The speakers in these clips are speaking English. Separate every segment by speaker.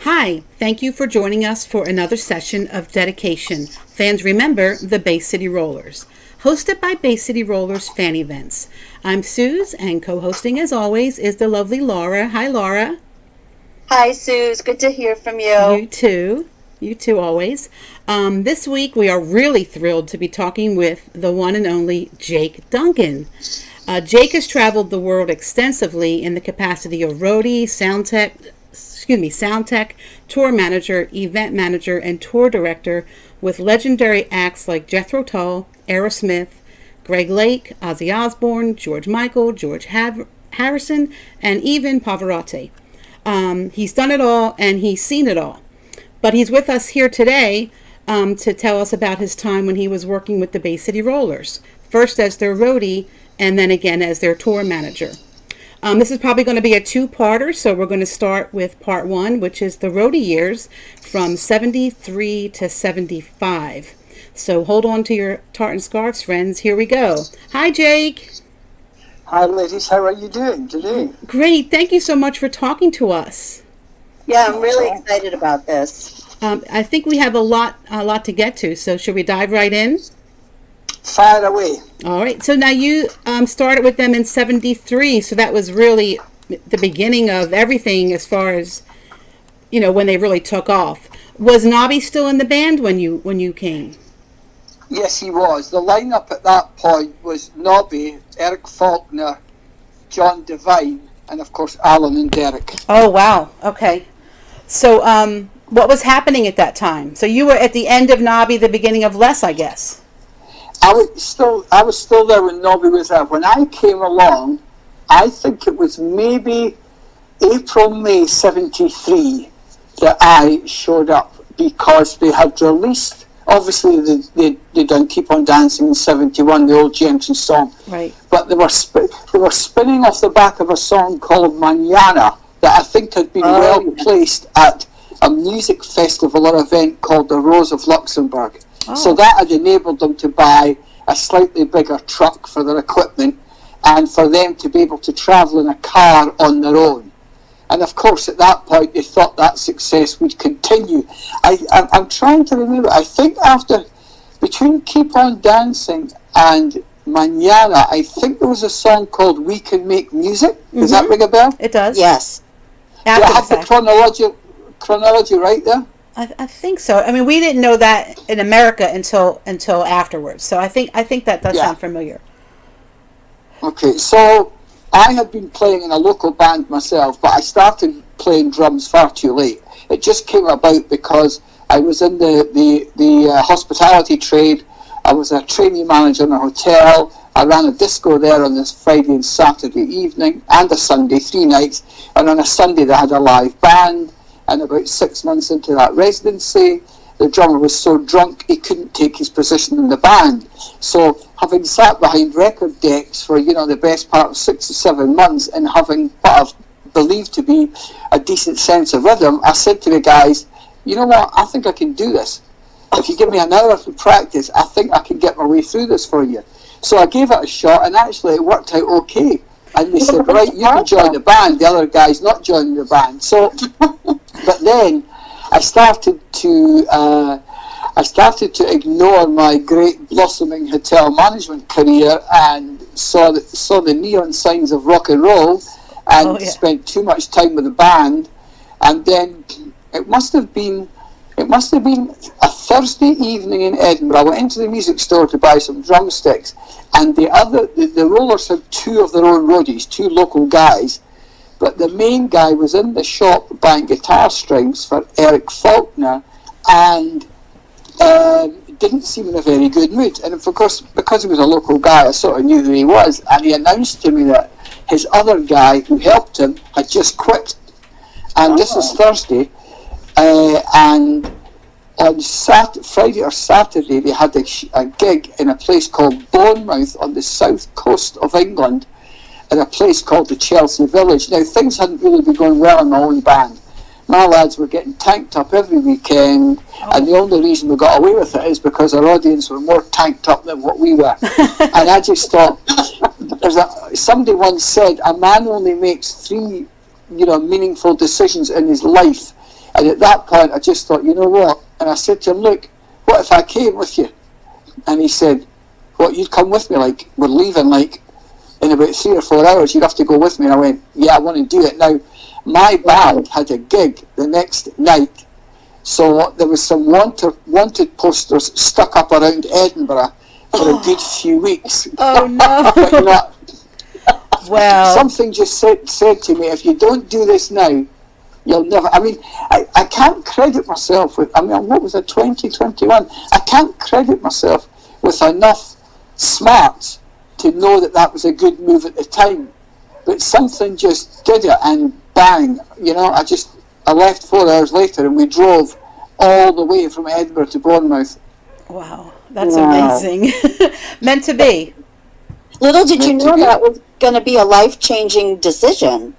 Speaker 1: Hi, thank you for joining us for another session of dedication. Fans remember the Bay City Rollers, hosted by Bay City Rollers Fan Events. I'm Suze, and co-hosting as always is the lovely Laura. Hi, Laura.
Speaker 2: Hi, Suze. Good to hear from
Speaker 1: You
Speaker 2: you.
Speaker 1: too. You too, always. This week we are really thrilled to be talking with the one and only Jake Duncan. Jake has traveled the world extensively in the capacity of roadie, sound tech, tour manager, event manager, and tour director with legendary acts like Jethro Tull, Aerosmith, Greg Lake, Ozzy Osbourne, George Michael, Harrison, and even Pavarotti. He's done it all and he's seen it all. But he's with us here today to tell us about his time when he was working with the Bay City Rollers, first as their roadie and then again as their tour manager. This is probably going to be a two-parter, so we're going to start with part one, which is the roadie years from 73 to 75. So hold on to your tartan scarves, friends. Here we go. Hi, Jake.
Speaker 3: Hi, ladies. How are you doing today?
Speaker 1: Great. Thank you so much for talking to us.
Speaker 2: Yeah, I'm really excited about this.
Speaker 1: I think we have a lot to get to, so should we dive right in?
Speaker 3: Fire away.
Speaker 1: All right. So now you started with them in 73, so that was really the beginning of everything as far as, when they really took off. Was Nobby still in the band when you came?
Speaker 3: Yes, he was. The lineup at that point was Nobby, Eric Faulkner, John Devine, and of course Alan and Derek.
Speaker 1: Oh, wow. Okay. So what was happening at that time? So you were at the end of Nobby, the beginning of Les, I guess.
Speaker 3: I was still there when Nobby was there. When I came along, I think it was maybe April, May 73 that I showed up because they had released, obviously they done Keep On Dancing in 71, the old Jensen song.
Speaker 1: Right.
Speaker 3: But they were spinning off the back of a song called Manana that I think had been well placed at a music festival or event called the Rose of Luxembourg. Oh. So that had enabled them to buy a slightly bigger truck for their equipment and for them to be able to travel in a car on their own. And of course, at that point, they thought that success would continue. I'm trying to remember. I think between Keep On Dancing and Manana, I think there was a song called We Can Make Music. Does that ring a bell?
Speaker 1: It does.
Speaker 2: Yes.
Speaker 3: Do I have the chronology right there?
Speaker 1: I think so. I mean, we didn't know that in America until afterwards. So I think that does sound familiar.
Speaker 3: Okay, so I had been playing in a local band myself, but I started playing drums far too late. It just came about because I was in the hospitality trade. I was a trainee manager in a hotel. I ran a disco there on this Friday and Saturday evening and a Sunday, 3 nights. And on a Sunday they had a live band. And about 6 months into that residency, the drummer was so drunk he couldn't take his position in the band. So having sat behind record decks for, the best part of 6 or 7 months and having what I've believed to be a decent sense of rhythm, I said to the guys, you know what, I think I can do this. If you give me an hour to practice, I think I can get my way through this for you. So I gave it a shot and actually it worked out okay. And they said, right, you can join the band. The other guy's not joining the band. So, but then I started to ignore my great blossoming hotel management career and saw the neon signs of rock and roll and spent too much time with the band. And then it must have been a Thursday evening in Edinburgh. I went into the music store to buy some drumsticks, and the Rollers had 2 of their own roadies, 2 local guys, but the main guy was in the shop buying guitar strings for Eric Faulkner, and didn't seem in a very good mood. And of course, because he was a local guy, I sort of knew who he was, and he announced to me that his other guy who helped him had just quit. And this is Thursday, and on Friday or Saturday they had a gig in a place called Bournemouth on the south coast of England, in a place called the Chelsea Village. Now things hadn't really been going well in my own band. My lads were getting tanked up every weekend, and the only reason we got away with it is because our audience were more tanked up than what we were. And I just thought, somebody once said, a man only makes three meaningful decisions in his life. And at that point, I just thought, you know what? And I said to him, look, what if I came with you? And he said, what, you'd come with me? Like, we're leaving, like, in about 3 or 4 hours, you'd have to go with me. And I went, yeah, I want to do it. Now, my band had a gig the next night, so there was some wanted posters stuck up around Edinburgh for a good few weeks.
Speaker 1: Oh, no.
Speaker 3: But,
Speaker 1: well,
Speaker 3: something just said to me, if you don't do this now, you'll never. I mean, I can't credit myself with. I mean, what was it, 2021? I can't credit myself with enough smarts to know that was a good move at the time. But something just did it, and bang! I left 4 hours later, and we drove all the way from Edinburgh to Bournemouth.
Speaker 1: Wow, that's amazing. Meant to be.
Speaker 2: Little did you know that was going to be a life-changing decision.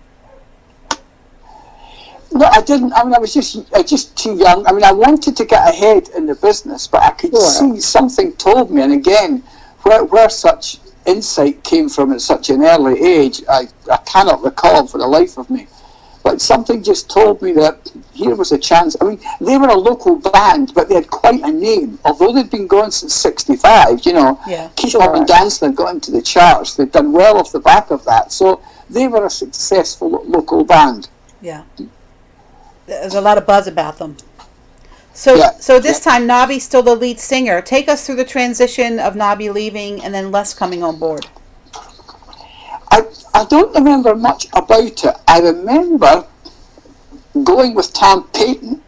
Speaker 3: No, I didn't. I mean, I was just too young. I mean, I wanted to get ahead in the business, but I could see something told me. And again, where such insight came from at such an early age, I cannot recall for the life of me. But something just told me that here was a chance. I mean, they were a local band, but they had quite a name. Although they'd been going since '65, Keep Up and Dancing had got into the charts. They'd done well off the back of that. So they were a successful local band.
Speaker 1: Yeah. There's a lot of buzz about them. So this time, Nobby's still the lead singer. Take us through the transition of Nobby leaving and then Les coming on board.
Speaker 3: I don't remember much about it. I remember going with Tam Payton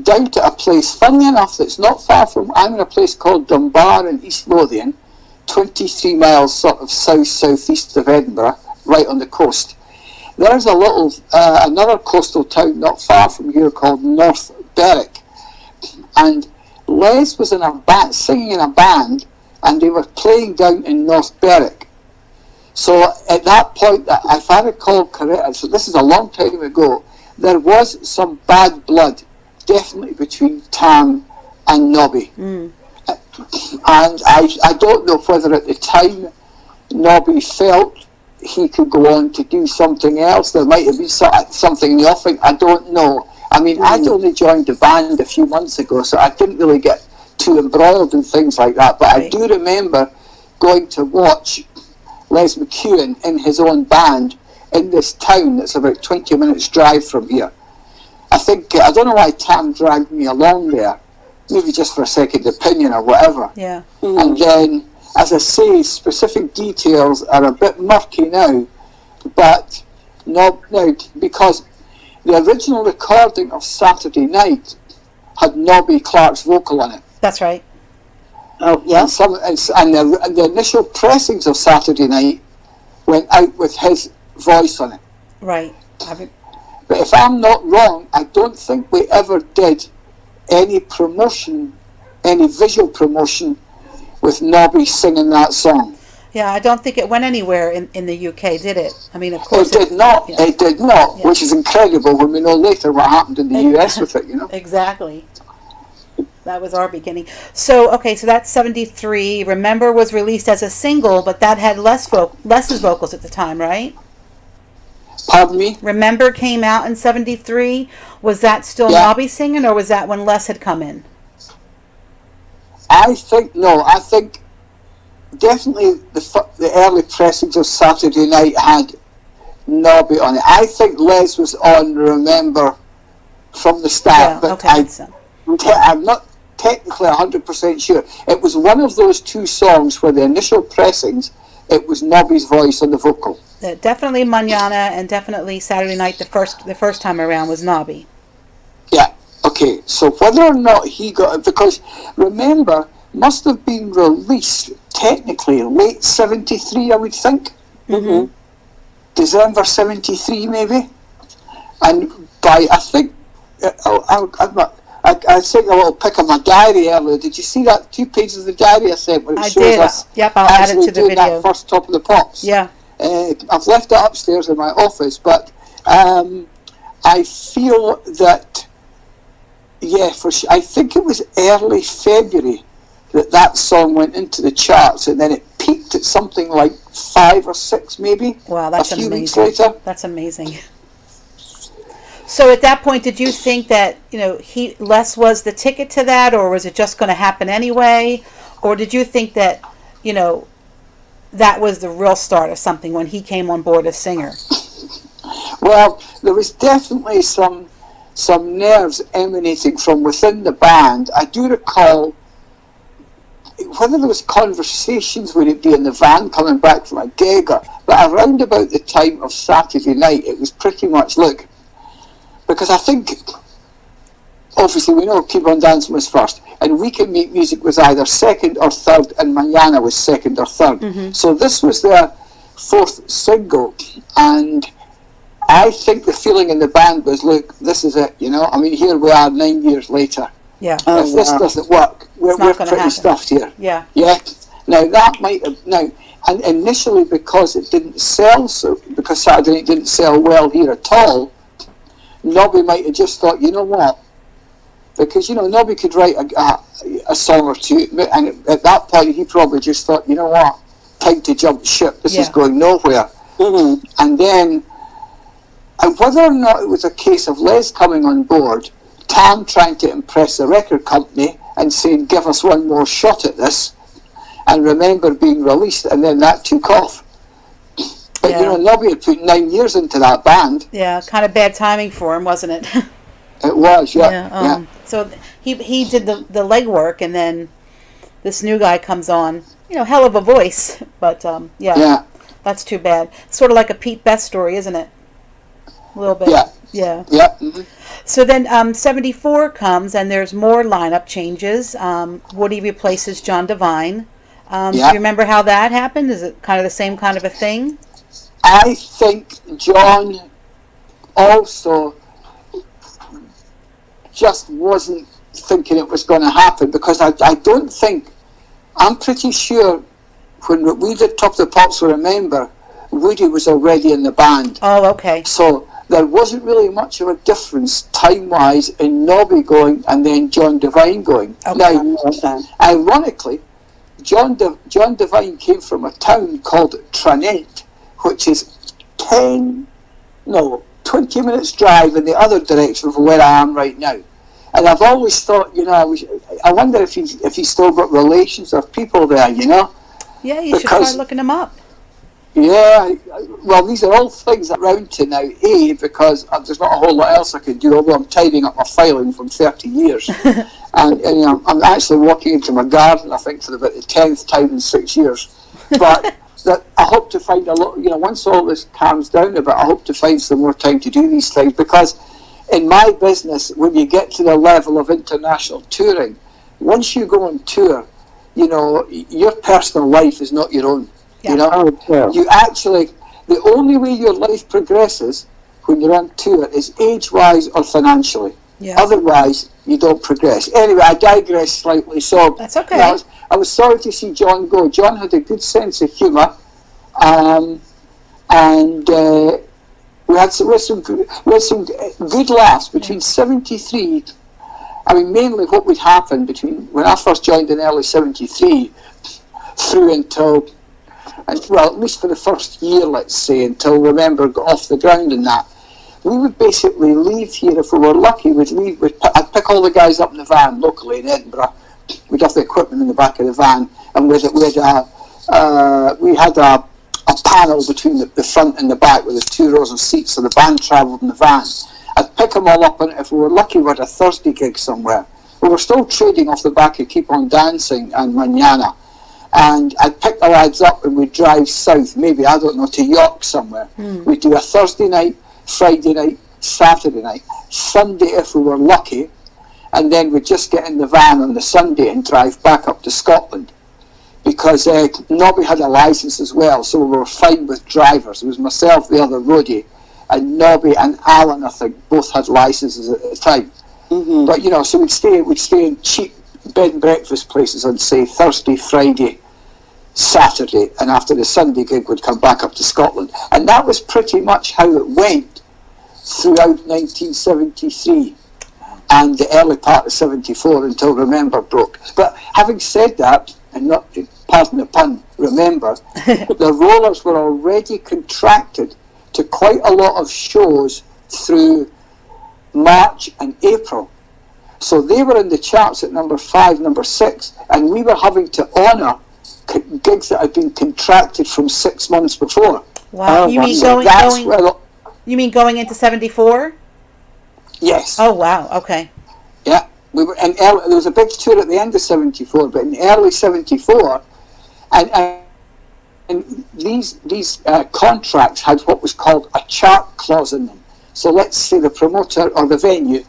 Speaker 3: down to a place, funny enough, that's not far from, I'm in a place called Dunbar in East Lothian, 23 miles sort of south-southeast of Edinburgh, right on the coast. There's a little, another coastal town not far from here called North Berwick. And Les was in a band, singing in a band, and they were playing down in North Berwick. So at that point, if I recall correctly, so this is a long time ago, there was some bad blood, definitely between Tam and Nobby. And I don't know whether at the time Nobby felt he could go on to do something else. There might have been something in the offing. I don't know. I mean, I'd only joined the band a few months ago, so I didn't really get too embroiled in things like that. But I do remember going to watch Les McEwen in his own band in this town that's about 20 minutes drive from here. I don't know why Tam dragged me along there, maybe just for a second opinion or whatever.
Speaker 1: Yeah.
Speaker 3: And then, as I say, specific details are a bit murky now, but not now, because the original recording of Saturday Night had Nobby Clark's vocal on it.
Speaker 1: That's right.
Speaker 2: Oh, yeah.
Speaker 3: And the initial pressings of Saturday Night went out with his voice on it.
Speaker 1: Right.
Speaker 3: But if I'm not wrong, I don't think we ever did any promotion, any visual promotion with Nobby singing that song.
Speaker 1: Yeah, I don't think it went anywhere in the UK, did it? I mean, of course
Speaker 3: it did not. Yeah. It did not,
Speaker 1: yeah.
Speaker 3: Which is incredible when we know later what happened in the US with it,
Speaker 1: Exactly. That was our beginning. So that's 73. Remember was released as a single, but that had Les's vocals at the time, right?
Speaker 3: Pardon me?
Speaker 1: Remember came out in 73. Was that still Nobby singing, or was that when Les had come in?
Speaker 3: I think definitely the early pressings of Saturday Night had Nobby on it. I think Les was on Remember from the start, but I'm not technically 100% sure. It was one of those two songs where the initial pressings, it was Nobby's voice on the vocal.
Speaker 1: Definitely Manana and definitely Saturday Night the first time around was Nobby.
Speaker 3: Yeah, okay. So whether or not he got it, because Remember must have been released technically late 73, I would think.
Speaker 1: Mm-hmm.
Speaker 3: December 73 maybe. And by, I think, I sent a little pic of my diary earlier. Did you see that 2 pages of the diary I sent where it shows us
Speaker 1: I'll add it to the video.
Speaker 3: That first Top of the Pops?
Speaker 1: Yeah.
Speaker 3: I've left it upstairs in my office, but I feel that, I think it was early February that song went into the charts, and then it peaked at something like 5 or 6 maybe.
Speaker 1: Wow, that's
Speaker 3: a few
Speaker 1: amazing.
Speaker 3: weeks later.
Speaker 1: That's amazing. So at that point, did you think that, Les was the ticket to that, or was it just going to happen anyway? Or did you think that, that was the real start of something when he came on board as singer?
Speaker 3: Well, there was definitely some nerves emanating from within the band. I do recall whether there was conversations would it be in the van coming back from a gig, but around about the time of Saturday night, it was pretty much, look, because I think, obviously we know Keep On Dancing was first, and We Can Make Music was either second or third, and Mañana was second or third. Mm-hmm. So this was their fourth single, and I think the feeling in the band was, look, this is it, here we are 9 years later.
Speaker 1: Yeah.
Speaker 3: If this doesn't work, we're pretty stuffed here.
Speaker 1: Yeah.
Speaker 3: Yeah. Now that might have, and initially because it didn't sell, because Saturday Night didn't sell well here at all, Nobby might have just thought, you know what? Because, Nobby could write a song or two, and at that point he probably just thought, you know what? Time to jump ship. This is going nowhere. Mm-hmm. And then, whether or not it was a case of Les coming on board, Tam trying to impress the record company and saying, give us one more shot at this, and Remember being released, and then that took off. But, Nobby had put 9 years into that band.
Speaker 1: Yeah, kind of bad timing for him, wasn't it?
Speaker 3: It was, yeah.
Speaker 1: So he did the legwork, and then this new guy comes on. Hell of a voice, but that's too bad. Sort of like a Pete Best story, isn't it? A little bit. Yeah. Mm-hmm. So then 74 comes, and there's more lineup changes. Woody replaces John Devine. Do you remember how that happened? Is it kind of the same kind of a thing?
Speaker 3: I think John also just wasn't thinking it was going to happen, because I'm pretty sure when we did Top of the Pops, Remember, Woody was already in the band.
Speaker 1: Oh, okay.
Speaker 3: So there wasn't really much of a difference time-wise in Nobby going and then John Devine going.
Speaker 1: Okay.
Speaker 3: Now, ironically, John Devine came from a town called Tranent, which is 20 minutes drive in the other direction from where I am right now. And I've always thought, I wonder if he's still got relations or people there,
Speaker 1: Yeah, you should try looking him up.
Speaker 3: Yeah, well, these are all things that round to now, because there's not a whole lot else I can do, although I'm tidying up my filing from 30 years. and I'm actually walking into my garden, I think, for about the 10th time in 6 years. But that I hope to find a lot, once all this calms down a bit, I hope to find some more time to do these things, because in my business, when you get to the level of international touring, once you go on tour, your personal life is not your own.
Speaker 1: Yeah.
Speaker 3: You actually, the only way your life progresses when you're on tour is age-wise or financially.
Speaker 1: Yeah.
Speaker 3: Otherwise, you don't progress. Anyway, I digress slightly. So
Speaker 1: that's okay.
Speaker 3: I was sorry to see John go. John had a good sense of humour, and we had some good laughs between 73. I mean, mainly what would happen between when I first joined in early 73 through until, at least for the first year, let's say, until Remember got off the ground and that, we would basically leave here, if we were lucky, I'd pick all the guys up in the van locally in Edinburgh. We'd have the equipment in the back of the van, and we had a panel between the front and the back with the 2 rows of seats, so the band travelled in the van. I'd pick them all up, and if we were lucky, we had a Thursday gig somewhere. We were still trading off the back of Keep On Dancing and Mañana. And I'd pick the lads up and we'd drive south, maybe, I don't know, to York somewhere. We'd do a Thursday night, Friday night, Saturday night, Sunday if we were lucky, and then we'd just get in the van on the Sunday and drive back up to Scotland. Because Nobby had a licence as well, so we were fine with drivers. It was myself, the other Roadie, and Nobby and Alan, I think, both had licences at the time. Mm-hmm. But, so we'd stay in cheap bed and breakfast places on, say, Thursday, Friday, Saturday, and after the Sunday gig we'd come back up to Scotland. And that was pretty much how it went throughout 1973 and the early part of 74 until Remember broke. But having said that, and not, pardon the pun, Remember, the Rollers were already contracted to quite a lot of shows through March and April. So they were in the charts at number 5, number 6, and we were having to honour gigs that had been contracted from 6 months before.
Speaker 1: Wow. You mean you mean going into 74?
Speaker 3: Yes.
Speaker 1: Oh, wow. Okay.
Speaker 3: Yeah. We were in there was a big tour at the end of 74, but in early 74, and these contracts had what was called a chart clause in them. So let's say the promoter or the venue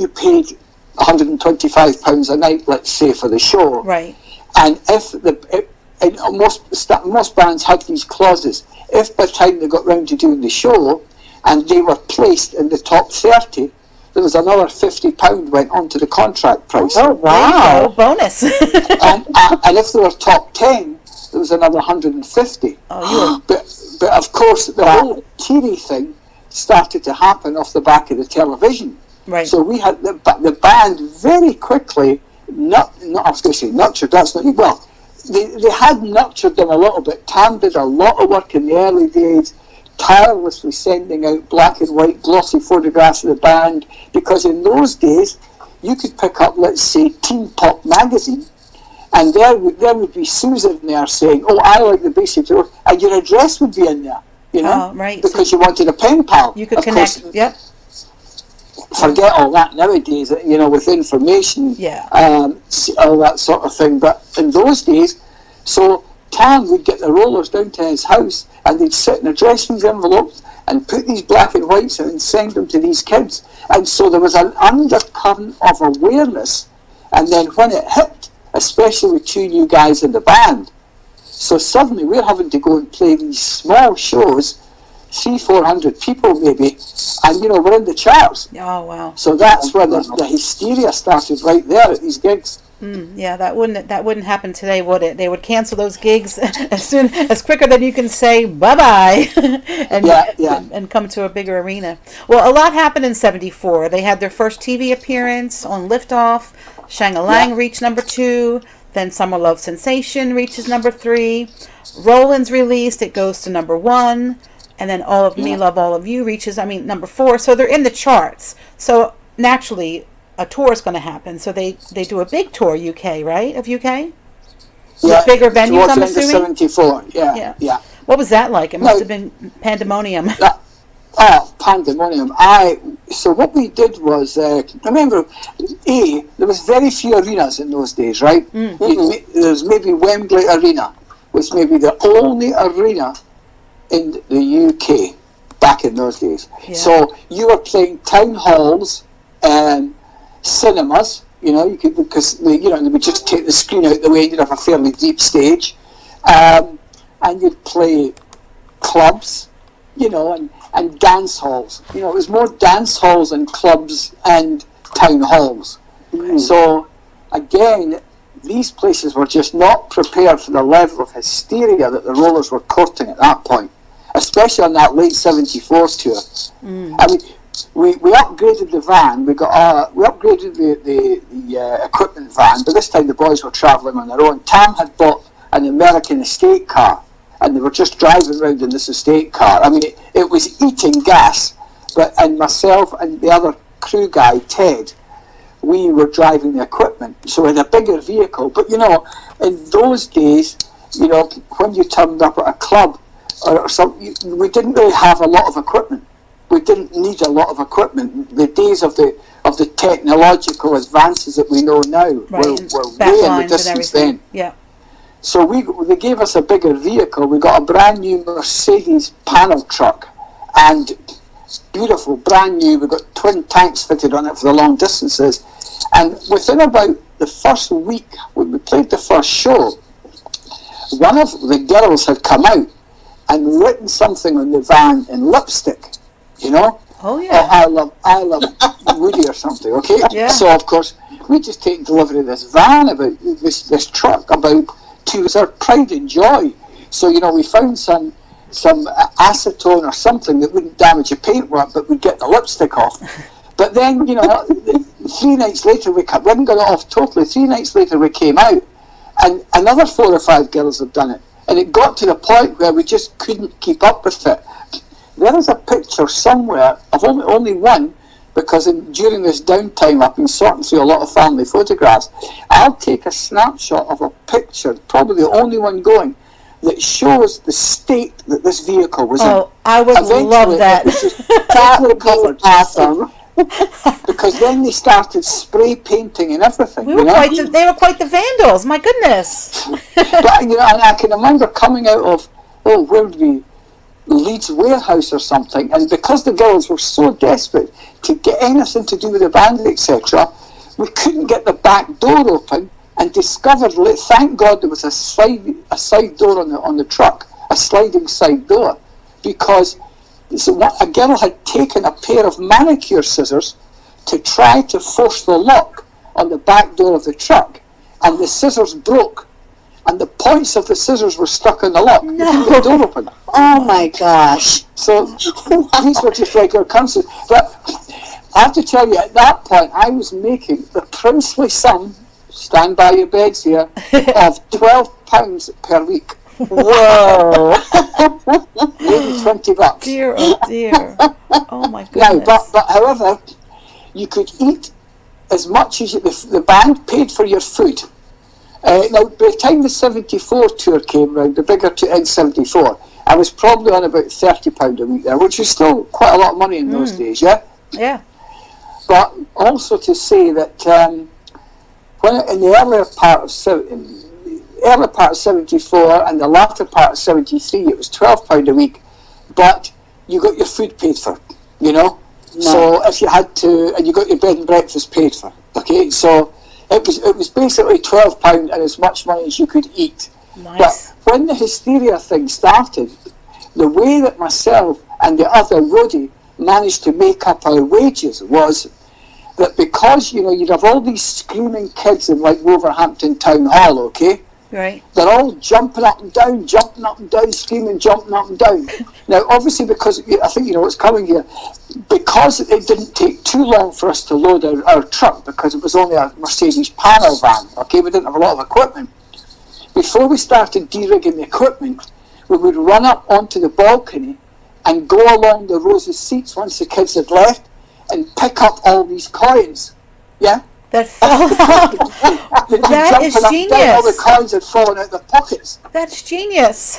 Speaker 3: paid £125 a night, let's say, for the show.
Speaker 1: Right.
Speaker 3: And most bands had these clauses. If by the time they got round to doing the show and they were placed in the top 30, there was another £50 went on to the contract price.
Speaker 1: Oh, wow. Bonus.
Speaker 3: and if they were top 10, there was another 150.
Speaker 1: Oh,
Speaker 3: but of course, the whole TV thing started to happen off the back of the television.
Speaker 1: Right.
Speaker 3: So we had the band very quickly, I was going to say nurtured, that's not, well, they had nurtured them a little bit. Tam did a lot of work in the early days, tirelessly sending out black and white glossy photographs of the band, because in those days, you could pick up, let's say, Teen Pop magazine, and there would be Susan there saying, oh, I like the Basic Road, and your address would be in there, you know,
Speaker 1: right.
Speaker 3: because you wanted a pen pal.
Speaker 1: You could connect, yep.
Speaker 3: Forget all that nowadays, you know, with information, all that sort of thing. But in those days, so Tam would get the rollers down to his house, and they'd sit in address these envelopes and put these black and whites out and send them to these kids. And so there was an undercurrent of awareness. And then when it hit, especially with 2 new guys in the band, so suddenly we're having to go and play these small shows, 300-400 people maybe, and you know, we're in the charts.
Speaker 1: Oh, wow.
Speaker 3: So that's where the hysteria started, right there at these gigs.
Speaker 1: Yeah, that wouldn't happen today, would it? They would cancel those gigs as quicker than you can say bye-bye and come to a bigger arena. Well, a lot happened in 74. They had their first TV appearance on Liftoff. Shang-a-Lang reached number 2. Then Summer Love Sensation reaches number 3. Roland's released. It goes to number 1. And then All of Me, Love All of You reaches, number 4. So they're in the charts. So naturally, a tour is going to happen. So they do a big tour, UK, right? Of UK? With bigger venues, I'm assuming?
Speaker 3: 74, yeah.
Speaker 1: What was that like? It must have been pandemonium.
Speaker 3: Pandemonium. So what we did was, remember, there was very few arenas in those days, right?
Speaker 1: Mm-hmm.
Speaker 3: There was maybe Wembley Arena, was maybe the only arena in the UK back in those days. Yeah. So you were playing town halls and cinemas, you know, you could, because they would just take the screen out the way, and you'd have a fairly deep stage, and you'd play clubs, you know, and dance halls. You know, it was more dance halls and clubs and town halls. So again, these places were just not prepared for the level of hysteria that the Rollers were courting at that point, especially on that late 74 tour. I mean, we upgraded the van. We upgraded the equipment van, but this time the boys were travelling on their own. Tam had bought an American estate car, and they were just driving around in this estate car. I mean, it was eating gas, and myself and the other crew guy, Ted, we were driving the equipment. So in a bigger vehicle. But, you know, in those days, you know, when you turned up at a club or something, we didn't really have a lot of equipment. We didn't need a lot of equipment. The days of the technological advances that we know now were way in the distance then.
Speaker 1: Yeah.
Speaker 3: So they gave us a bigger vehicle. We got a brand new Mercedes panel truck, and beautiful, brand new. We got twin tanks fitted on it for the long distances. And within about the first week, when we played the first show, one of the girls had come out and written something on the van in lipstick. You know?
Speaker 1: Oh yeah.
Speaker 3: I love Woody or something. Okay.
Speaker 1: Yeah.
Speaker 3: So of course we just take delivery of this van, about this truck, about to our pride and joy. So you know, we found some acetone or something that wouldn't damage the paintwork, but would get the lipstick off. But then, you know, 3 nights later we hadn't got it off totally. 3 nights later we came out, and another 4 or 5 girls had done it, and it got to the point where we just couldn't keep up with it. There is a picture somewhere of only one, because during this downtime I've been sorting through a lot of family photographs. I'll take a snapshot of a picture, probably the only one going, that shows the state that this vehicle was in.
Speaker 1: Oh, I would love that.
Speaker 2: That would be awesome.
Speaker 3: Because then they started spray painting and everything.
Speaker 1: They were quite the vandals. My goodness.
Speaker 3: But and I can remember coming out of where would we? Leeds warehouse or something, and because the girls were so desperate to get anything to do with the band, etc., we couldn't get the back door open, and discovered, thank God, there was a side door on the truck, a sliding side door, because a girl had taken a pair of manicure scissors to try to force the lock on the back door of the truck, and the scissors broke, and the points of the scissors were stuck in the lock.
Speaker 1: No.
Speaker 3: The door open.
Speaker 2: Oh my gosh.
Speaker 3: So these were just regular occurrences. But I have to tell you, at that point, I was making the princely sum, stand by your beds here, of £12 per week.
Speaker 2: Whoa.
Speaker 3: Maybe $20.
Speaker 1: Dear, oh dear. Oh my goodness.
Speaker 3: Now, but however, you could eat as much as the band paid for your food. Now, by the time the 74 tour came round, the bigger tour in 74, I was probably on about £30 a week there, which is still quite a lot of money in those days, yeah?
Speaker 1: Yeah.
Speaker 3: But also to say that when in the earlier part of 74 and the latter part of 73, it was £12 a week, but you got your food paid for, No. So if you had to, and you got your bed and breakfast paid for, okay? So it was basically £12 and as much money as you could eat.
Speaker 1: Nice.
Speaker 3: But when the hysteria thing started, the way that myself and the other roadie managed to make up our wages was that because, you'd have all these screaming kids in like Wolverhampton Town Hall, okay?
Speaker 1: Right.
Speaker 3: They're all jumping up and down, screaming, jumping up and down. Now, obviously, because I think you know what's coming here, because it didn't take too long for us to load our truck, because it was only a Mercedes panel van, okay, we didn't have a lot of equipment. Before we started de-rigging the equipment, we would run up onto the balcony and go along the rows of seats once the kids had left and pick up all these coins, yeah?
Speaker 1: That is genius.
Speaker 3: All the coins had fallen out of the pockets.
Speaker 1: That's genius.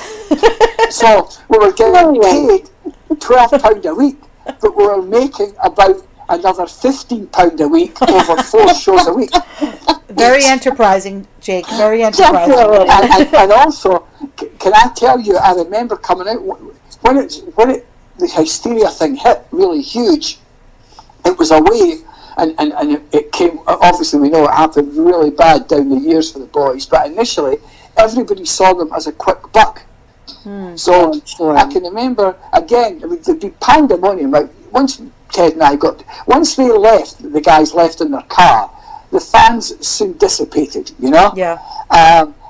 Speaker 3: So we were getting paid £12 a week, but we were making about another £15 a week over 4 shows a week.
Speaker 1: Very enterprising, Jake. Very enterprising.
Speaker 3: And also, can I tell you? I remember coming out when the hysteria thing hit really huge. It was a way. And it came, obviously we know it happened really bad down the years for the boys, but initially everybody saw them as a quick buck. So I can remember, again, there'd be pandemonium. Like once Ted and I once they left, the guys left in their car, the fans soon dissipated,
Speaker 1: Yeah.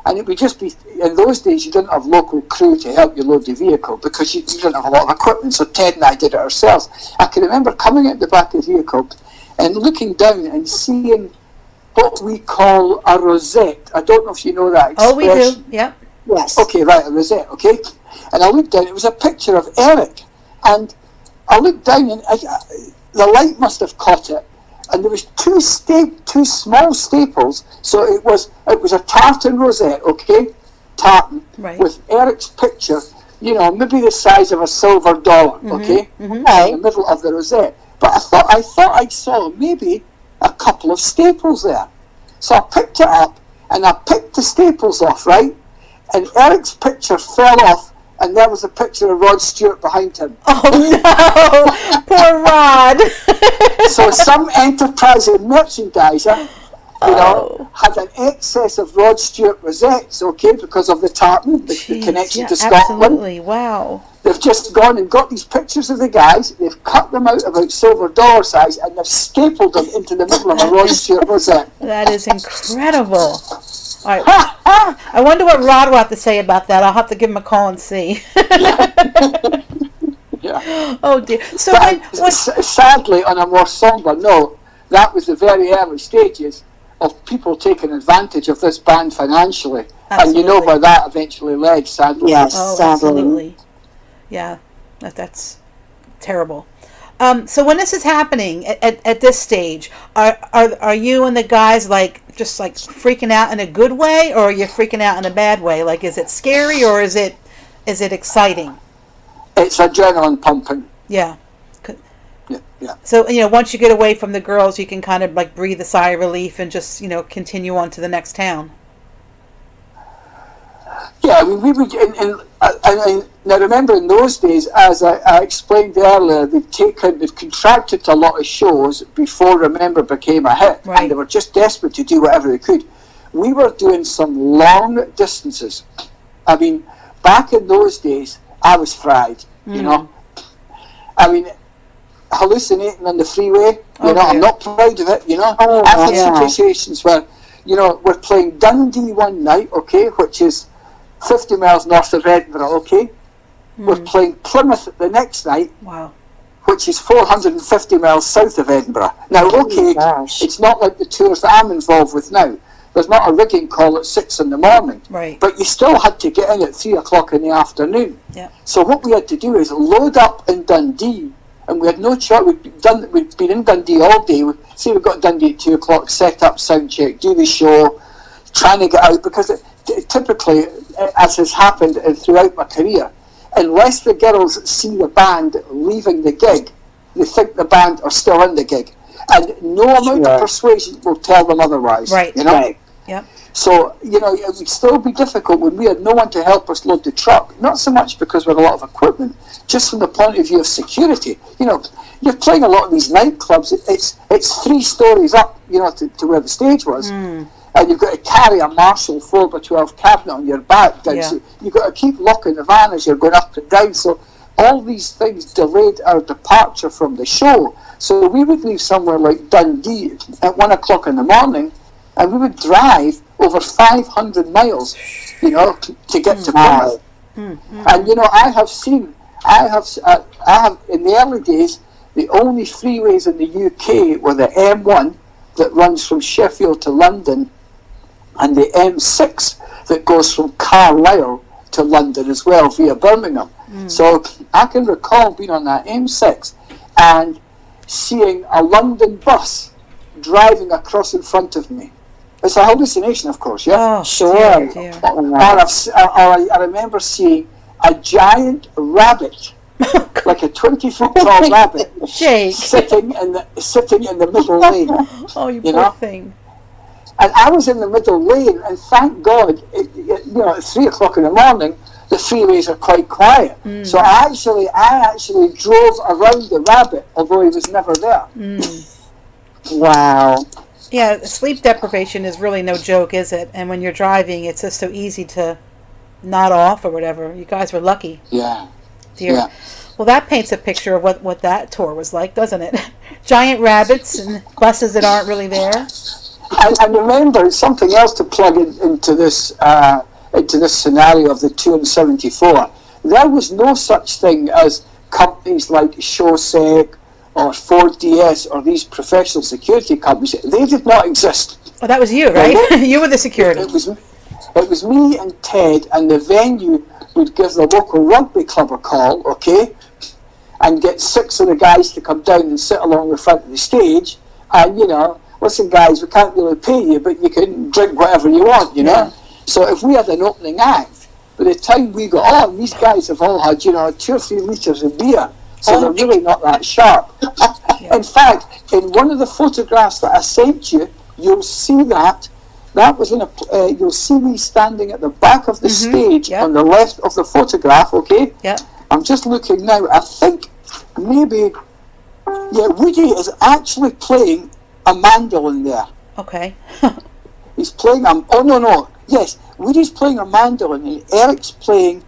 Speaker 3: And it would just be, in those days you didn't have local crew to help you load the vehicle because you didn't have a lot of equipment, so Ted and I did it ourselves. I can remember coming out the back of the vehicle and looking down and seeing what we call a rosette. I don't know if you know that expression.
Speaker 1: Oh, we do, yeah.
Speaker 2: Yes.
Speaker 3: Okay, right, a rosette, okay? And I looked down, it was a picture of Eric. And I looked down and the light must have caught it. And there was two small staples. So it was a tartan rosette, okay? Tartan,
Speaker 1: right.
Speaker 3: With Eric's picture, maybe the size of a silver dollar, okay?
Speaker 1: Mm-hmm.
Speaker 3: In the middle of the rosette. But I thought I saw maybe a couple of staples there. So I picked it up and I picked the staples off, right? And Eric's picture fell off and there was a picture of Rod Stewart behind him.
Speaker 1: Oh no! Poor Rod!
Speaker 3: So some enterprising merchandiser, had an excess of Rod Stewart rosettes, okay, because of the tartan, the connection to Scotland.
Speaker 1: Absolutely, wow.
Speaker 3: They've just gone and got these pictures of the guys, they've cut them out about silver dollar size, and they've stapled them into the middle of a Rod Stewart rosette.
Speaker 1: That is incredible. All right. I wonder what Rod will have to say about that. I'll have to give him a call and see.
Speaker 3: Yeah.
Speaker 1: Oh dear. So
Speaker 3: sadly, on a more somber note, that was the very early stages of people taking advantage of this band financially. Absolutely. And you know where that eventually led, sadly.
Speaker 2: Yes,
Speaker 1: oh,
Speaker 2: sadly.
Speaker 1: Absolutely. Yeah, that's terrible. So when this is happening at this stage, are you and the guys just freaking out in a good way, or are you freaking out in a bad way? Like, is it scary or is it exciting?
Speaker 3: It's adrenaline pumping.
Speaker 1: Yeah.
Speaker 3: Yeah.
Speaker 1: So once you get away from the girls, you can kind of breathe a sigh of relief and just continue on to the next town.
Speaker 3: Yeah, I mean, we would, now remember in those days, as I explained earlier, they've contracted a lot of shows before Remember became a hit,
Speaker 1: right.
Speaker 3: And they were just desperate to do whatever they could. We were doing some long distances. I mean, back in those days, I was fried, I mean, hallucinating on the freeway, I'm not proud of it, I've had situations where, we're playing Dundee one night, okay, which is 50 miles north of Edinburgh, okay? We're playing Plymouth the next night,
Speaker 1: wow,
Speaker 3: which is 450 miles south of Edinburgh. Now, okay, it's not like the tours that I'm involved with now. There's not a rigging call at 6 in the morning.
Speaker 1: Right.
Speaker 3: But you still had to get in at 3 o'clock in the afternoon.
Speaker 1: Yeah.
Speaker 3: So what we had to do is load up in Dundee, and we had no choice. We'd been in Dundee all day. We got Dundee at 2 o'clock, set up, sound check, do the show, trying to get out, because typically, as has happened throughout my career, unless the girls see the band leaving the gig, they think the band are still in the gig, and no amount of persuasion will tell them otherwise.
Speaker 1: Right.
Speaker 3: Right.
Speaker 1: Yep.
Speaker 3: So it would still be difficult when we had no one to help us load the truck. Not so much because we had a lot of equipment, just from the point of view of security. You're playing a lot of these nightclubs. It's 3 stories up, to where the stage was. And you've got to carry a Marshall 4x12 cabinet on your back down. So you've got to keep locking the van as you're going up and down. So all these things delayed our departure from the show. So we would leave somewhere like Dundee at 1 o'clock in the morning, and we would drive over 500 miles, to get to Plymouth. And I have in the early days, the only freeways in the UK were the M1 that runs from Sheffield to London, and the M6 that goes from Carlisle to London as well via Birmingham. So I can recall being on that M6 and seeing a London bus driving across in front of me. It's a hallucination, of course, yeah?
Speaker 1: Oh,
Speaker 2: sure.
Speaker 1: Dear.
Speaker 3: I remember seeing a giant rabbit, like a 20-foot tall rabbit,
Speaker 1: Jake,
Speaker 3: sitting in the middle lane.
Speaker 1: Oh, you poor thing.
Speaker 3: And I was in the middle lane, and thank God, at 3 o'clock in the morning, the freeways are quite quiet. So I actually drove around the rabbit, although he was never there.
Speaker 2: Wow.
Speaker 1: Yeah, sleep deprivation is really no joke, is it? And when you're driving, it's just so easy to nod off or whatever. You guys were lucky.
Speaker 3: Yeah.
Speaker 1: Dear.
Speaker 3: Yeah.
Speaker 1: Well, that paints a picture of what that tour was like, doesn't it? Giant rabbits and buses that aren't really there.
Speaker 3: And remember, something else to plug into this scenario of the 274. There was no such thing as companies like Showsec or 4DS or these professional security companies. They did not exist.
Speaker 1: Oh, that was you, right? You were the security.
Speaker 3: It was me and Ted, and the venue would give the local rugby club a call, okay, and get 6 of the guys to come down and sit along the front of the stage, and listen guys, we can't really pay you, but you can drink whatever you want,
Speaker 1: Yeah.
Speaker 3: So if we had an opening act, by the time we got on, these guys have all had 2 or 3 litres of beer, so they're really not that sharp.
Speaker 1: Yeah.
Speaker 3: In fact, in one of the photographs that I sent you, you'll see that was in you'll see me standing at the back of the stage on the left of the photograph, okay?
Speaker 1: Yeah.
Speaker 3: I'm just looking now. I think maybe, Woody is actually playing a mandolin there.
Speaker 1: Okay.
Speaker 3: He's playing yes, Woody's playing a mandolin and Eric's playing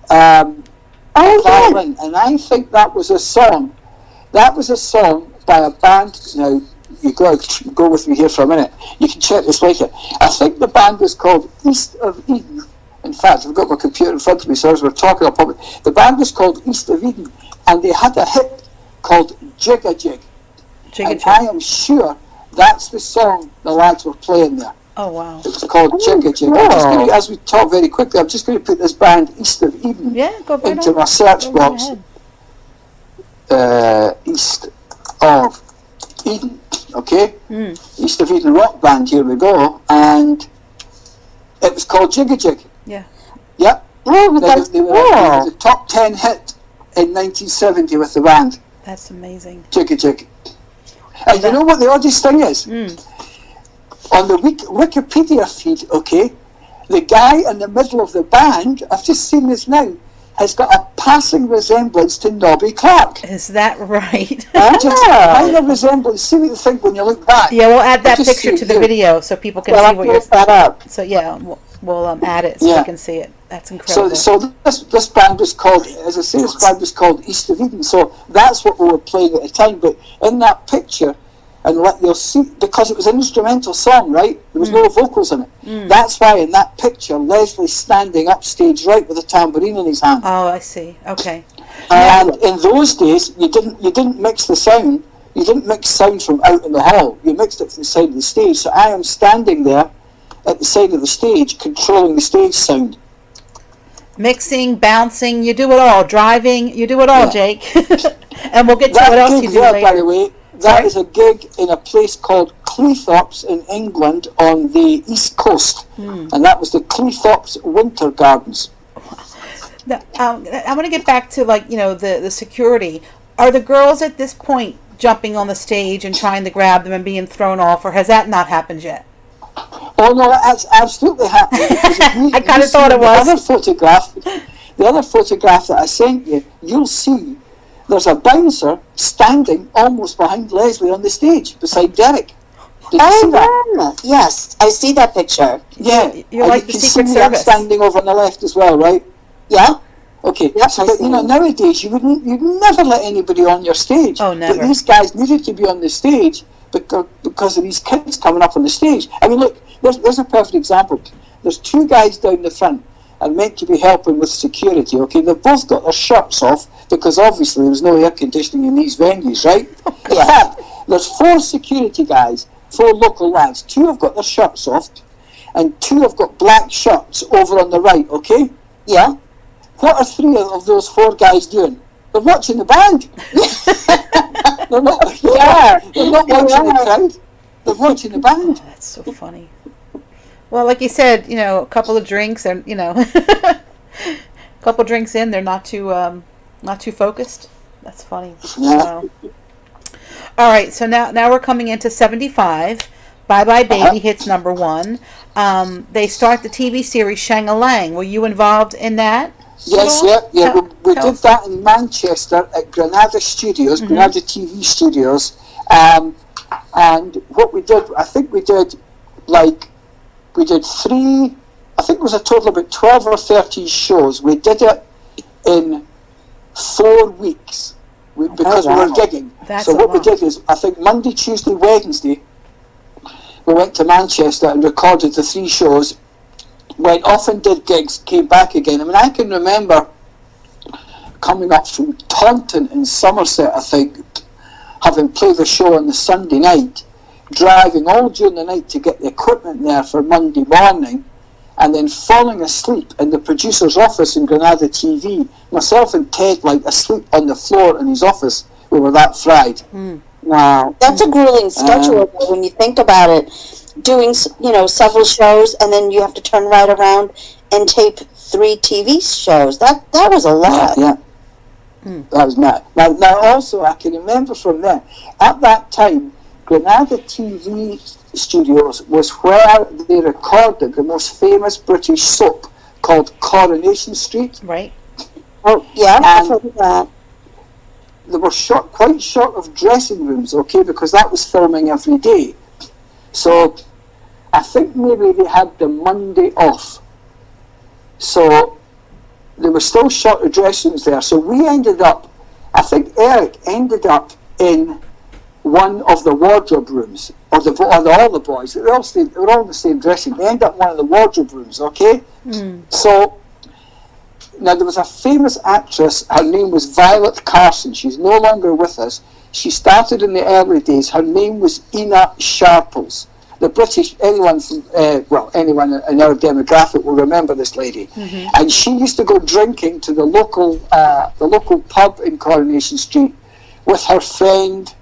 Speaker 3: violin, and I think that was a song. That was a song by a band. Now, you go with me here for a minute. You can check this later. I think the band was called East of Eden. In fact, I've got my computer in front of me, so as we're talking, the band was called East of Eden, and they had a hit called Jig a Jig. And I am sure that's the song the lads were playing there.
Speaker 1: Oh, wow.
Speaker 3: It was called Jig a Jig. As we talk very quickly, I'm just going to put this band East of Eden
Speaker 1: go right
Speaker 3: into
Speaker 1: on.
Speaker 3: my search box. east of Eden, okay? East of Eden rock band, here we go, and it was called Jigga Jig.
Speaker 1: Yeah.
Speaker 3: Yep.
Speaker 2: Oh, that's
Speaker 3: They were
Speaker 2: cool.
Speaker 3: the top 10 hit in 1970 with the band.
Speaker 1: That's amazing.
Speaker 3: Jigga Jig. And you know what the oddest thing is? On the Wikipedia feed, okay, the guy in the middle of the band, I've just seen this now, has got a passing resemblance to Nobby Clark.
Speaker 1: Is that right?
Speaker 3: Just minor resemblance. See what you think when you look back.
Speaker 1: Yeah, we'll add that
Speaker 3: Just
Speaker 1: picture
Speaker 3: see
Speaker 1: to
Speaker 3: it
Speaker 1: the
Speaker 3: here.
Speaker 1: video so people can
Speaker 2: Well,
Speaker 1: see
Speaker 2: I'll
Speaker 1: what you're.
Speaker 2: post that up.
Speaker 1: So yeah, we'll add it so
Speaker 3: Yeah.
Speaker 1: we can see it. That's incredible.
Speaker 3: So this band was called, as I say, this band was called East of Eden. So that's what we were playing at the time. But in that picture, and you'll see, because it was an instrumental song, right? There was no vocals in it. That's why in that picture, Leslie's standing upstage right with a tambourine in his hand.
Speaker 1: Oh, I see. Okay.
Speaker 3: And in those days, you didn't mix the sound. You didn't mix sound from out in the hall. You mixed it from the side of the stage. So I am standing there at the side of the stage, controlling the stage sound.
Speaker 1: Mixing, bouncing, you do it all. Driving, you do it all,
Speaker 3: Yeah.
Speaker 1: Jake. And we'll get to
Speaker 3: That
Speaker 1: what else
Speaker 3: gig
Speaker 1: you do
Speaker 3: there,
Speaker 1: later.
Speaker 3: by the way, that is a gig in a place called Cleethorpes in England on the east coast, and that was the Cleethorpes Winter Gardens.
Speaker 1: Now, I want to get back to the security. Are the girls at this point jumping on the stage and trying to grab them and being thrown off, or has that not happened yet?
Speaker 3: Oh no, that's absolutely happening. Because if
Speaker 1: I kinda thought it was.
Speaker 3: The other photograph that I sent you, you'll see there's a bouncer standing almost behind Leslie on the stage, beside Derek. Did you see that?
Speaker 2: Yes, I see that picture.
Speaker 3: Yeah.
Speaker 1: You're
Speaker 3: And
Speaker 1: like
Speaker 3: you
Speaker 1: the
Speaker 3: can
Speaker 1: Secret
Speaker 3: see me, I'm
Speaker 1: Service.
Speaker 3: standing over on the left as well, right?
Speaker 2: Yeah.
Speaker 3: Okay,
Speaker 2: Yep,
Speaker 3: so
Speaker 2: I
Speaker 3: but,
Speaker 2: see.
Speaker 3: nowadays you'd never let anybody on your stage.
Speaker 1: Oh, never.
Speaker 3: But these guys needed to be on the stage because of these kids coming up on the stage. I mean, look, there's a perfect example. There's two guys down the front and meant to be helping with security. Okay, they've both got their shirts off because obviously there's no air conditioning in these venues, right? In fact, there's 4 security guys, 4 local lads. 2 have got their shirts off, and 2 have got black shirts over on the right. Okay.
Speaker 2: Yeah.
Speaker 3: What are 3 of those 4 guys doing? They're watching the band. they're not watching the crowd. They're watching the band.
Speaker 1: That's so funny. Well, like you said, a couple of drinks and a couple drinks in, they're not too focused. That's funny.
Speaker 3: Yeah.
Speaker 1: Wow. All right, so now we're coming into 75. Bye Bye Baby hits number 1. They start the TV series Shang-a-Lang. Were you involved in that?
Speaker 3: Yes, yeah. We did that in Manchester at Granada Studios, Granada TV Studios, and what we did, I think we did 3. I think it was a total of about 12 or 13 shows. We did it in 4 weeks because we were gigging.
Speaker 1: That's
Speaker 3: so what we did is, I think Monday, Tuesday, Wednesday, we went to Manchester and recorded the 3 shows. Went off and did gigs, came back again. I mean, I can remember coming up from Taunton in Somerset, I think, having played the show on the Sunday night, driving all during the night to get the equipment there for Monday morning, and then falling asleep in the producer's office in Granada TV. Myself and Ted, asleep on the floor in his office. We were that fried.
Speaker 2: Wow. That's a grueling schedule when you think about it. Doing, several shows, and then you have to turn right around and tape 3 TV shows. That was a lot.
Speaker 3: Yeah. That was mad. Now also, I can remember from there, at that time, Granada TV Studios was where they recorded the most famous British soap called Coronation Street.
Speaker 1: Right.
Speaker 2: Oh, yeah, I've
Speaker 3: And
Speaker 2: heard of that.
Speaker 3: they were quite short of dressing rooms, okay, because that was filming every day. So I think maybe they had the Monday off. So they were still short of dressing rooms there. So we ended up, I think Eric ended up in one of the wardrobe rooms, or all the boys. They were all in the same dressing. They ended up in one of the wardrobe rooms, okay? So now there was a famous actress, her name was Violet Carson. She's no longer with us. She started in the early days. Her name was Ina Sharples. The British, anyone in our demographic will remember this lady. And she used to go drinking to the local pub in Coronation Street. with her friend.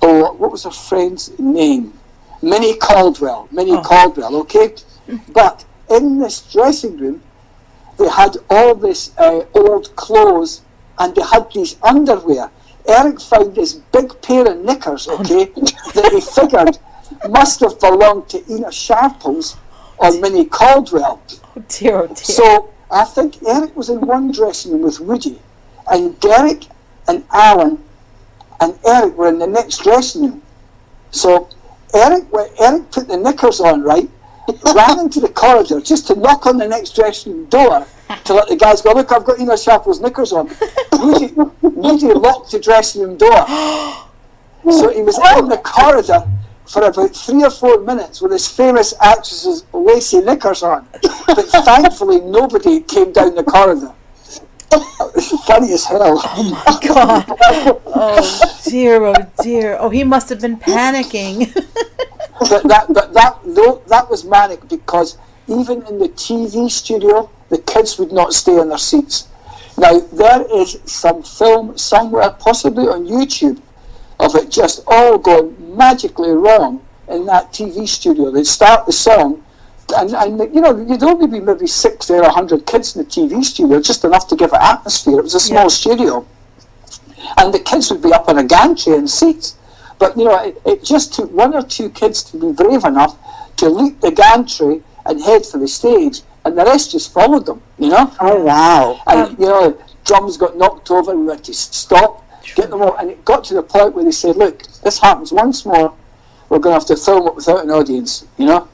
Speaker 3: Oh, what was her friend's name? Minnie Caldwell. Caldwell, okay? But in this dressing room, they had all this old clothes, and they had these underwear. Eric found this big pair of knickers, okay, that he figured must have belonged to Ina Sharples or Minnie Caldwell.
Speaker 1: Oh dear.
Speaker 3: So I think Eric was in one dressing room with Woody, and Derek and Alan and Eric were in the next dressing room. So Eric put the knickers on, right, ran into the corridor just to knock on the next dressing room door to let the guys go, look, I've got Ina Sharple's knickers on. Woody locked the dressing room door. So he was in the corridor for about 3 or 4 minutes with his famous actress's lacy knickers on. But thankfully nobody came down the corridor. It was funny as hell.
Speaker 1: Oh my God. Oh dear. Oh, he must have been panicking.
Speaker 3: But that was manic, because even in the TV studio, the kids would not stay in their seats. Now, there is some film somewhere, possibly on YouTube, of it just all going magically wrong in that TV studio. They'd start the song, and you know, you'd only be maybe 60 or 100 kids in the TV studio, just enough to give it atmosphere. It was a small studio. And the kids would be up on a gantry in seats. But, you know, it just took 1 or 2 kids to be brave enough to leap the gantry and head for the stage, and the rest just followed them, you know?
Speaker 2: Oh, wow.
Speaker 3: And, you know, drums got knocked over, we had to stop, get them all, and it got to the point where they said, look, this happens once more, we're going to have to film it without an audience, you know?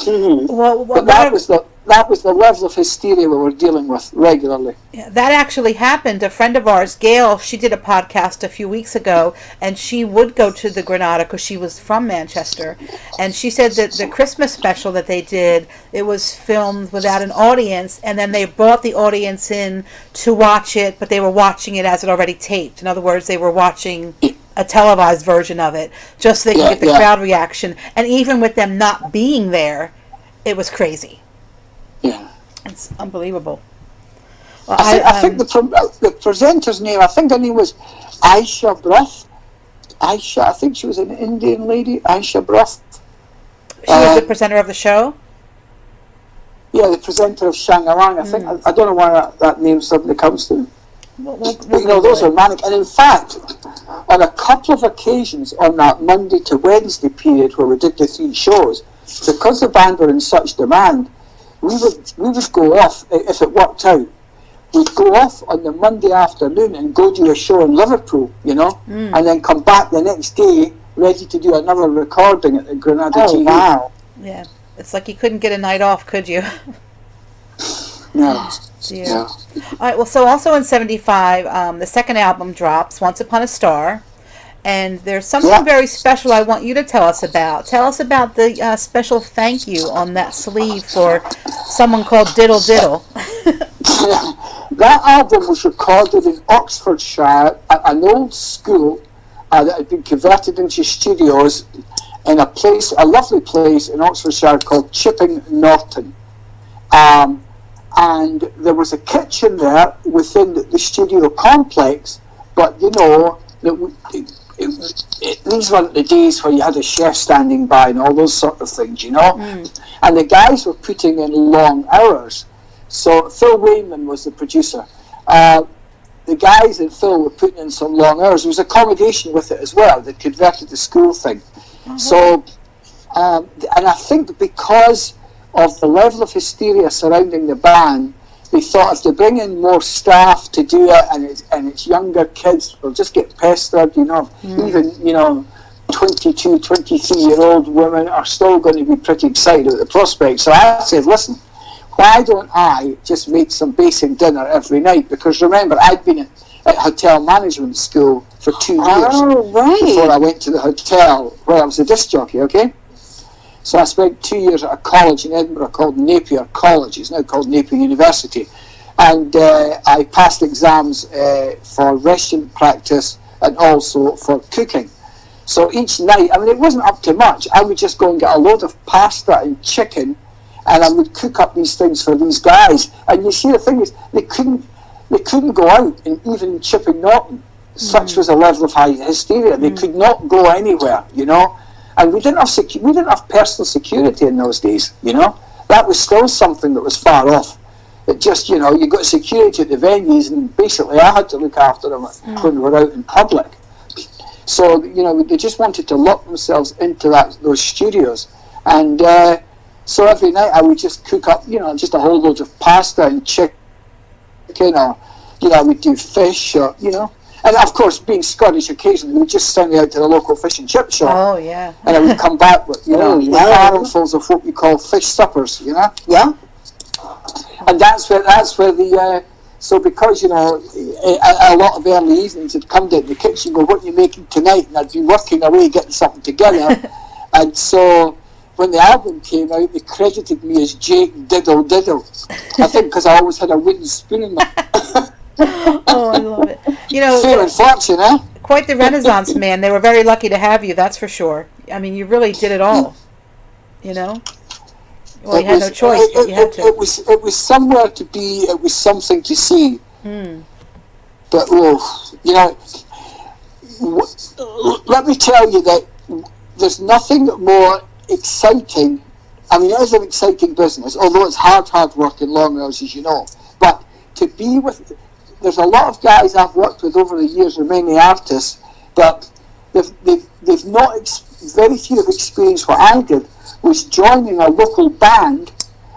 Speaker 1: Well,
Speaker 3: but that was the level of hysteria we were dealing with regularly.
Speaker 1: Yeah, that actually happened. A friend of ours, Gail, she did a podcast a few weeks ago, and she would go to the Granada because she was from Manchester, and she said that the Christmas special that they did, it was filmed without an audience, and then they brought the audience in to watch it, but they were watching it as it already taped. In other words, they were watching a televised version of it, just so they could get the crowd reaction. And even with them not being there, it was crazy.
Speaker 3: Yeah.
Speaker 1: It's unbelievable. Well,
Speaker 3: I think the presenter's name, I think her name was Aisha Bruff. I think she was an Indian lady, Aisha Bruff.
Speaker 1: She was the presenter of the show?
Speaker 3: Yeah, the presenter of Shang-Alang. I think, I don't know why that name suddenly comes to me. But, you know, those are manic. And in fact, on a couple of occasions on that Monday to Wednesday period where we did the 3 shows, because the band were in such demand, we would go off, if it worked out, we'd go off on the Monday afternoon and go do a show in Liverpool, you know, and then come back the next day ready to do another recording at the Granada TV.
Speaker 2: Wow.
Speaker 1: Yeah. It's like you couldn't get a night off, could you?
Speaker 3: No.
Speaker 1: Dear.
Speaker 3: Yeah.
Speaker 1: All right, well, so also in 75, the second album drops, Once Upon a Star, and there's something very special I want you to tell us about. Tell us about the special thank you on that sleeve for someone called Diddle Diddle.
Speaker 3: That album was recorded in Oxfordshire at an old school that had been converted into studios in a lovely place in Oxfordshire called Chipping Norton. And there was a kitchen there within the studio complex, but you know, these weren't the days where you had a chef standing by and all those sort of things, you know. And the guys were putting in long hours. So Phil Wayman was the producer. The guys and Phil were putting in some long hours. There was accommodation with it as well. They converted the school thing. So, and I think because of the level of hysteria surrounding the band, they thought if they bring in more staff to do it, and it's younger kids, they'll just get pestered, you know. Even, you know, 22, 23-year-old women are still going to be pretty excited at the prospect. So I said, listen, why don't I just make some basic dinner every night? Because remember, I'd been at hotel management school for 2 years before I went to the hotel where I was a disc jockey, okay? So I spent 2 years at a college in Edinburgh called Napier College. It's now called Napier University. And I passed exams for restaurant practice and also for cooking. So each night, I mean, it wasn't up to much. I would just go and get a load of pasta and chicken, and I would cook up these things for these guys. And you see, the thing is, they couldn't go out, and even in Chipping Norton, Such was the level of high hysteria. They could not go anywhere, you know. And we didn't have personal security in those days, you know. That was still something that was far off. It just, you know, you got security at the venues, and basically I had to look after them when we were out in public. So, you know, they just wanted to lock themselves into those studios. And so every night I would just cook up, you know, just a whole load of pasta and chicken, or, you know, I would do fish, or, you know. And of course, being Scottish, occasionally we'd just send me out to the local fish and chip shop.
Speaker 1: Oh, yeah.
Speaker 3: And I would come back with, you know, with armfuls of what we call fish suppers, you know.
Speaker 2: Yeah.
Speaker 3: And that's where the so because, you know, a lot of early evenings had come down to the kitchen, go, what are you making tonight? And I'd be working away getting something together. And so when the album came out, they credited me as Jake Diddle Diddle. I think because I always had a wooden spoon in my
Speaker 1: Oh, I love it. You know,
Speaker 3: fame and fortune, eh?
Speaker 1: quite the Renaissance man. They were very lucky to have you, that's for sure. I mean, you really did it all, you know? Well, you had no choice, but you had to.
Speaker 3: It was somewhere to be. It was something to see. But you know, let me tell you that there's nothing more exciting. I mean, it is an exciting business, although it's hard work and long hours, as you know. But to be with, there's a lot of guys I've worked with over the years, and many artists, but they've not. Very few have experienced what I did. Was joining a local band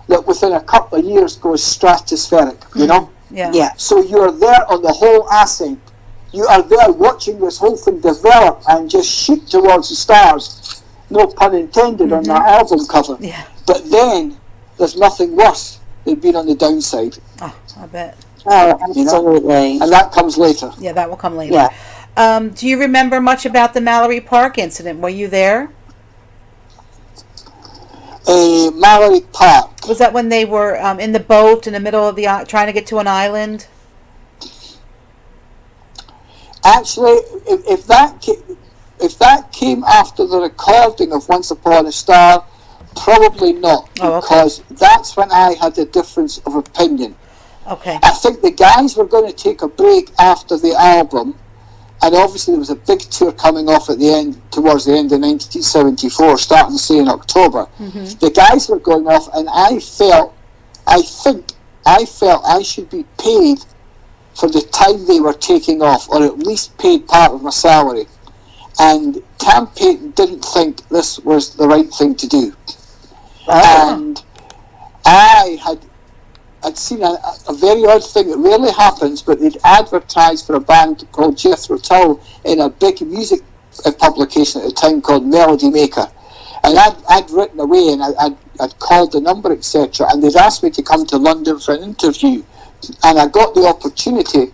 Speaker 3: that within a couple of years goes stratospheric, you know?
Speaker 1: Yeah.
Speaker 3: So you're there on the whole ascent. You are there watching this whole thing develop and just shoot towards the stars. No pun intended on that album cover.
Speaker 1: Yeah.
Speaker 3: But then there's nothing worse than being on the downside.
Speaker 1: Oh, I bet.
Speaker 2: Oh, absolutely.
Speaker 3: You know? And that comes later.
Speaker 1: Yeah, that will come later.
Speaker 2: Yeah.
Speaker 1: Do you remember much about the Mallory Park incident? Were you there?
Speaker 3: Mallory Park.
Speaker 1: Was that when they were in the boat in the middle of the trying to get to an island?
Speaker 3: Actually, if that came after the recording of Once Upon a Star, probably not, because that's when I had a difference of opinion.
Speaker 1: Okay.
Speaker 3: I think the guys were going to take a break after the album, and obviously there was a big tour coming off at the end, towards the end of 1974, starting say in October. The guys were going off, and I felt I should be paid for the time they were taking off, or at least paid part of my salary. And Cam Payton didn't think this was the right thing to do. And I'd seen a very odd thing that rarely happens, but they'd advertised for a band called Jethro Tull in a big music publication at the time called Melody Maker. And I'd written away, and I'd called the number, etc. And they'd asked me to come to London for an interview. And I got the opportunity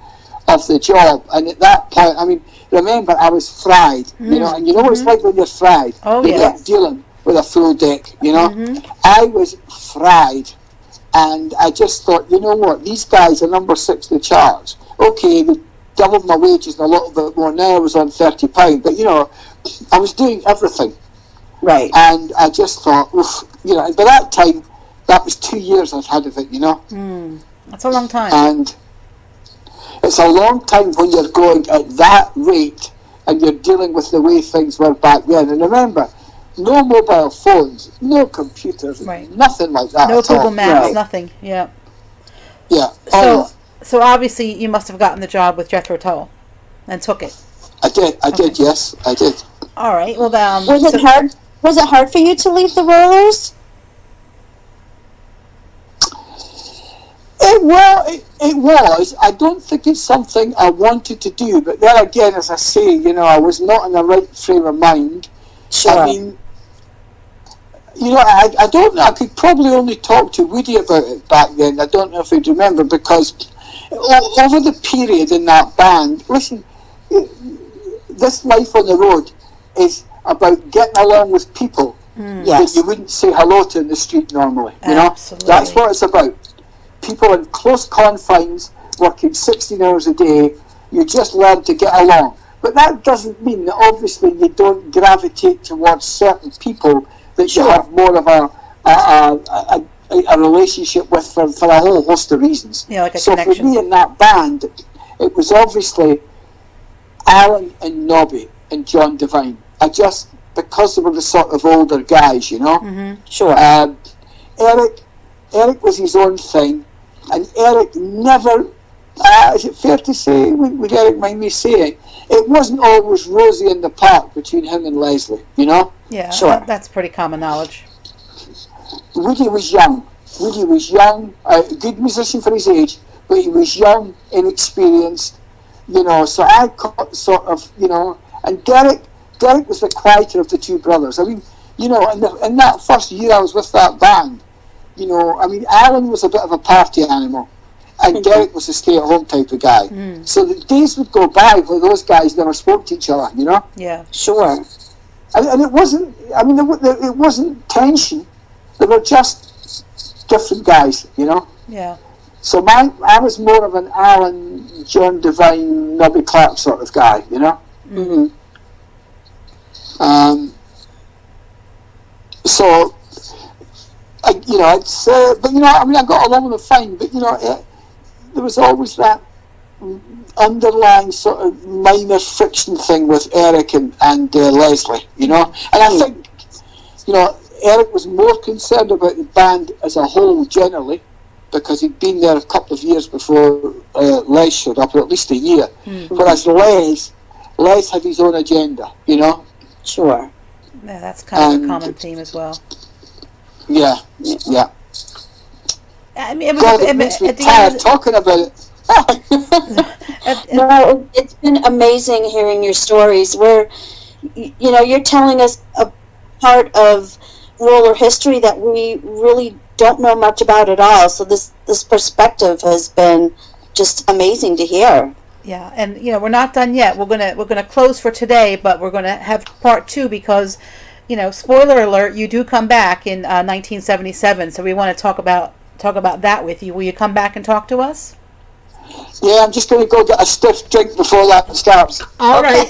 Speaker 3: of the job. And at that point, I mean, remember, I was fried, you know, and you know what it's like when you're fried? You're not dealing with a full deck, you know? I was fried. And I just thought, you know what, these guys are number 6 in the charts. Okay, they doubled my wages and a little bit more. Now I was on £30, but you know, I was doing everything.
Speaker 2: Right.
Speaker 3: And I just thought, oof, you know, and by that time, that was 2 years I'd had of it, you know.
Speaker 1: That's a long time.
Speaker 3: And it's a long time when you're going at that rate and you're dealing with the way things were back then. And remember, no mobile phones, no computers, nothing like that.
Speaker 1: No
Speaker 3: at
Speaker 1: Google
Speaker 3: all.
Speaker 1: Maps, nothing. Yeah.
Speaker 3: Yeah.
Speaker 1: So obviously you must have gotten the job with Jethro Tull and took it.
Speaker 3: I did, yes, I did.
Speaker 1: All right. Well,
Speaker 2: was it hard? Was it hard for you to leave the Rollers?
Speaker 3: It was. I don't think it's something I wanted to do, but then again, as I say, you know, I was not in the right frame of mind.
Speaker 2: Sure.
Speaker 3: I mean, you know, I don't know. I could probably only talk to Woody about it back then. I don't know if he'd remember, because over the period in that band, listen, this life on the road is about getting along with people that you wouldn't say hello to in the street normally. You know, that's what it's about. People in close confines, working 16 hours a day. You just learn to get along. But that doesn't mean that obviously you don't gravitate towards certain people that you have more of a relationship with for a whole host of reasons.
Speaker 1: Yeah, like a
Speaker 3: so
Speaker 1: connection.
Speaker 3: For me in that band, it was obviously, Alan and Nobby and John Devine are just, because they were the sort of older guys, you know.
Speaker 1: Mm-hmm.
Speaker 2: Sure.
Speaker 3: Eric was his own thing, and Eric never. Is it fair to say, would Eric mind me saying, it wasn't always rosy in the park between him and Leslie, you know?
Speaker 1: Yeah,
Speaker 2: sure.
Speaker 1: That's pretty common knowledge.
Speaker 3: Woody was young. A good musician for his age, but he was young, inexperienced, you know, so I caught sort of, you know, and Derek was the quieter of the two brothers. I mean, you know, in that first year I was with that band, you know, I mean, Alan was a bit of a party animal, and Derek was a stay-at-home type of guy. So the days would go by where those guys never spoke to each other, you know?
Speaker 1: Yeah.
Speaker 2: Sure.
Speaker 3: And it wasn't, I mean, it wasn't tension. They were just different guys, you know?
Speaker 1: Yeah.
Speaker 3: So I was more of an Alan, John Devine, Nobby Clark sort of guy, you know?
Speaker 2: Mm-hmm.
Speaker 3: So, you know, it's, but, you know, I mean, I got along with them fine, but, you know, there was always that underlying sort of minor friction thing with Eric and Leslie, you know? And I think, you know, Eric was more concerned about the band as a whole generally, because he'd been there a couple of years before Les showed up, or at least a year. Whereas Les had his own agenda, you know?
Speaker 2: Sure.
Speaker 1: Yeah, that's kind of a common theme as well.
Speaker 3: Yeah.
Speaker 1: I mean,
Speaker 3: it makes me tired talking about it.
Speaker 2: No, it's been amazing hearing your stories where, you know, you're telling us a part of roller history that we really don't know much about at all. So this perspective has been just amazing to hear.
Speaker 1: Yeah, and you know, we're not done yet. We're gonna close for today, but we're gonna have part 2 because, you know, spoiler alert, you do come back in 1977. So we want to talk about that with you. Will you come back and talk to us?
Speaker 3: Yeah, I'm just going to go get a stiff drink before that starts.
Speaker 1: All right.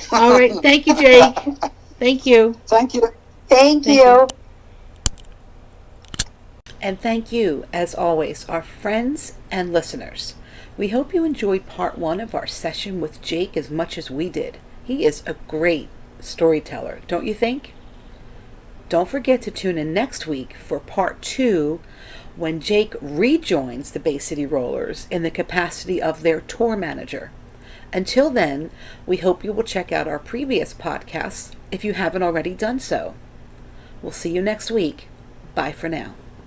Speaker 1: Thank you, Jake. Thank you.
Speaker 3: Thank you.
Speaker 2: Thank you.
Speaker 1: And thank you, as always, our friends and listeners. We hope you enjoyed part 1 of our session with Jake as much as we did. He is a great storyteller, don't you think? Don't forget to tune in next week for part 2, when Jake rejoins the Bay City Rollers in the capacity of their tour manager. Until then, we hope you will check out our previous podcasts if you haven't already done so. We'll see you next week. Bye for now.